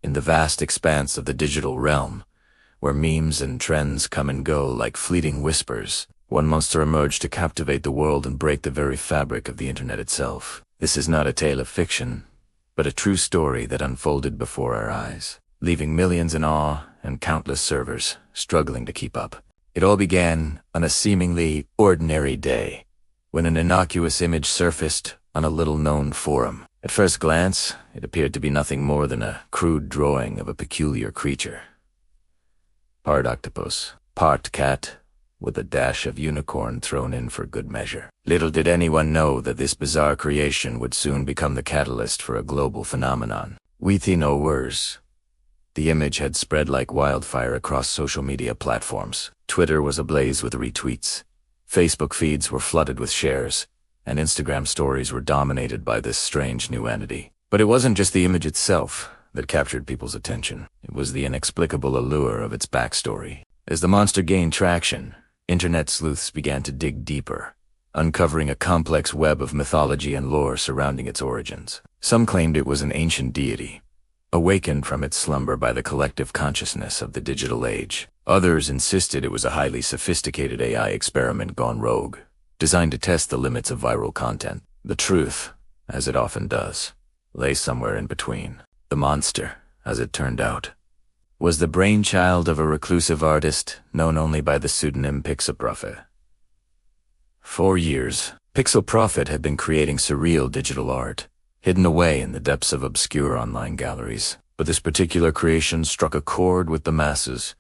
In the vast expanse of the digital realm, where memes and trends come and go like fleeting whispers, one monster emerged to captivate the world and break the very fabric of the internet itself. This is not a tale of fiction, but a true story that unfolded before our eyes, leaving millions in awe and countless servers struggling to keep up. It all began on a seemingly ordinary day, when an innocuous image surfaced on a little-known forum. At first glance, it appeared to be nothing more than a crude drawing of a peculiar creature. Part octopus, part cat, with a dash of unicorn thrown in for good measure. Little did anyone know that this bizarre creation would soon become the catalyst for a global phenomenon. Within no words, the image had spread like wildfire across social media platforms. Twitter was ablaze with retweets, Facebook feeds were flooded with shares, and Instagram stories were dominated by this strange new entity. But it wasn't just the image itself that captured people's attention. It was the inexplicable allure of its backstory. As the monster gained traction, internet sleuths began to dig deeper, uncovering a complex web of mythology and lore surrounding its origins. Some claimed it was an ancient deity, awakened from its slumber by the collective consciousness of the digital age. Others insisted it was a highly sophisticated AI experiment gone rogue, designed to test the limits of viral content. The truth, as it often does, lay somewhere in between. The monster, as it turned out, was the brainchild of a reclusive artist known only by the pseudonym Pixel Prophet. For years, Pixel Prophet had been creating surreal digital art, hidden away in the depths of obscure online galleries. But this particular creation struck a chord with the masses,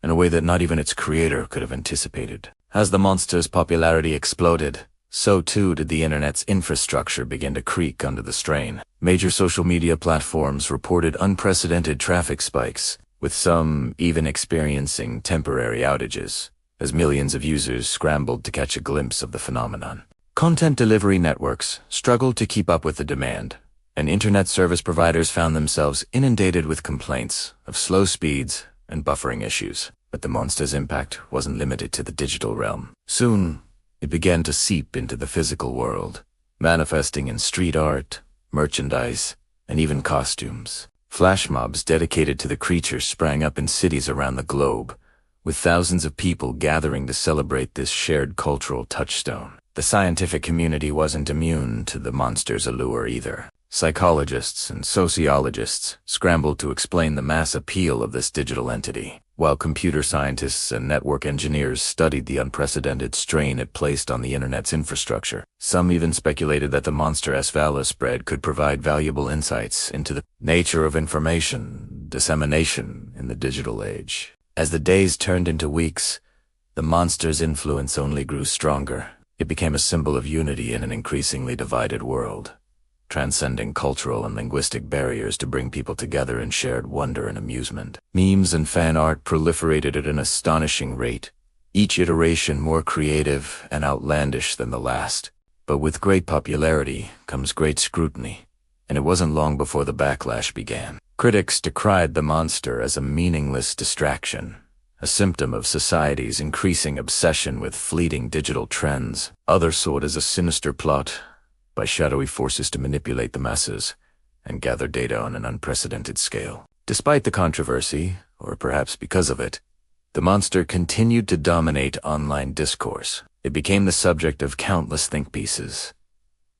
in a way that not even its creator could have anticipated. As the monster's popularity exploded, so too did the internet's infrastructure begin to creak under the strain. Major social media platforms reported unprecedented traffic spikes, with some even experiencing temporary outages, as millions of users scrambled to catch a glimpse of the phenomenon. Content delivery networks struggled to keep up with the demand, and internet service providers found themselves inundated with complaints of slow speeds and buffering issues. But the monster's impact wasn't limited to the digital realm. Soon, it began to seep into the physical world, manifesting in street art, merchandise, and even costumes. Flash mobs dedicated to the creature sprang up in cities around the globe, with thousands of people gathering to celebrate this shared cultural touchstone. The scientific community wasn't immune to the monster's allure either. Psychologists and sociologists scrambled to explain the mass appeal of this digital entity, while computer scientists and network engineers studied the unprecedented strain it placed on the internet's infrastructure. Some even speculated that the monster-esque valor spread could provide valuable insights into the nature of information dissemination in the digital age. As the days turned into weeks, the monster's influence only grew stronger. It became a symbol of unity in an increasingly divided world, transcending cultural and linguistic barriers to bring people together in shared wonder and amusement. Memes and fan art proliferated at an astonishing rate, each iteration more creative and outlandish than the last. But with great popularity comes great scrutiny, and it wasn't long before the backlash began. Critics decried the monster as a meaningless distraction, a symptom of society's increasing obsession with fleeting digital trends. Others saw it as a sinister plot by shadowy forces to manipulate the masses and gather data on an unprecedented scale. Despite the controversy, or perhaps because of it, the monster continued to dominate online discourse. It became the subject of countless think pieces,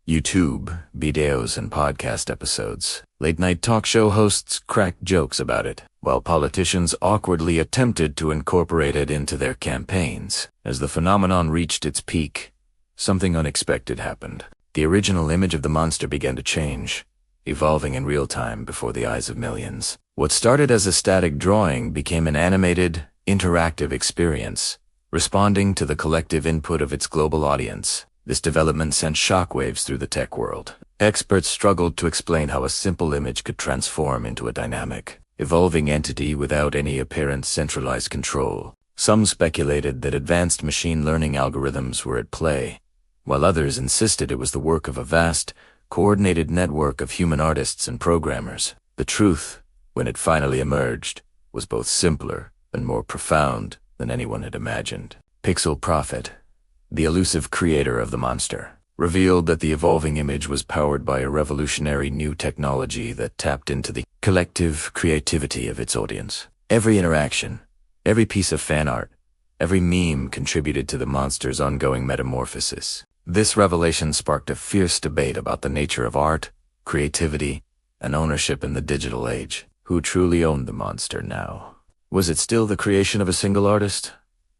YouTube videos, and podcast episodes. Late-night talk show hosts cracked jokes about it, while politicians awkwardly attempted to incorporate it into their campaigns. As the phenomenon reached its peak, something unexpected happened. The original image of the monster began to change, evolving in real time before the eyes of millions. What started as a static drawing became an animated, interactive experience, responding to the collective input of its global audience. This development sent shockwaves through the tech world. Experts struggled to explain how a simple image could transform into a dynamic, evolving entity without any apparent centralized control. Some speculated that advanced machine learning algorithms were at play, while others insisted it was the work of a vast, coordinated network of human artists and programmers. The truth, when it finally emerged, was both simpler and more profound than anyone had imagined. Pixel Prophet, the elusive creator of the monster, revealed that the evolving image was powered by a revolutionary new technology that tapped into the collective creativity of its audience. Every interaction, every piece of fan art, every meme contributed to the monster's ongoing metamorphosis. This revelation sparked a fierce debate about the nature of art, creativity, and ownership in the digital age. Who truly owned the monster now? Was it still the creation of a single artist?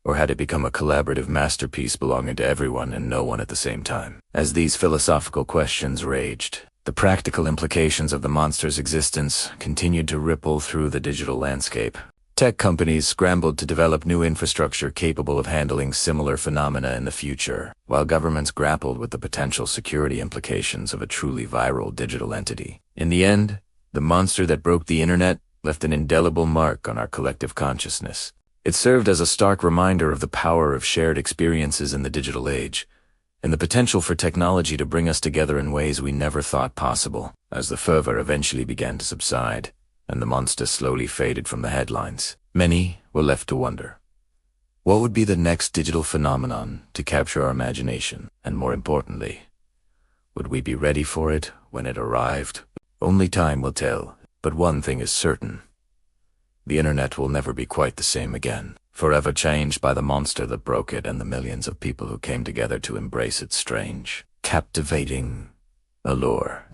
Or had it become a collaborative masterpiece belonging to everyone and no one at the same time? As these philosophical questions raged, the practical implications of the monster's existence continued to ripple through the digital landscape. Tech companies scrambled to develop new infrastructure capable of handling similar phenomena in the future, while governments grappled with the potential security implications of a truly viral digital entity. In the end, the monster that broke the internet left an indelible mark on our collective consciousness. It served as a stark reminder of the power of shared experiences in the digital age, and the potential for technology to bring us together in ways we never thought possible. As the fervor eventually began to subside, and the monster slowly faded from the headlines, many were left to wonder, what would be the next digital phenomenon to capture our imagination? And more importantly, would we be ready for it when it arrived? Only time will tell, but one thing is certain. The internet will never be quite the same again, forever changed by the monster that broke it and the millions of people who came together to embrace its strange, captivating allure.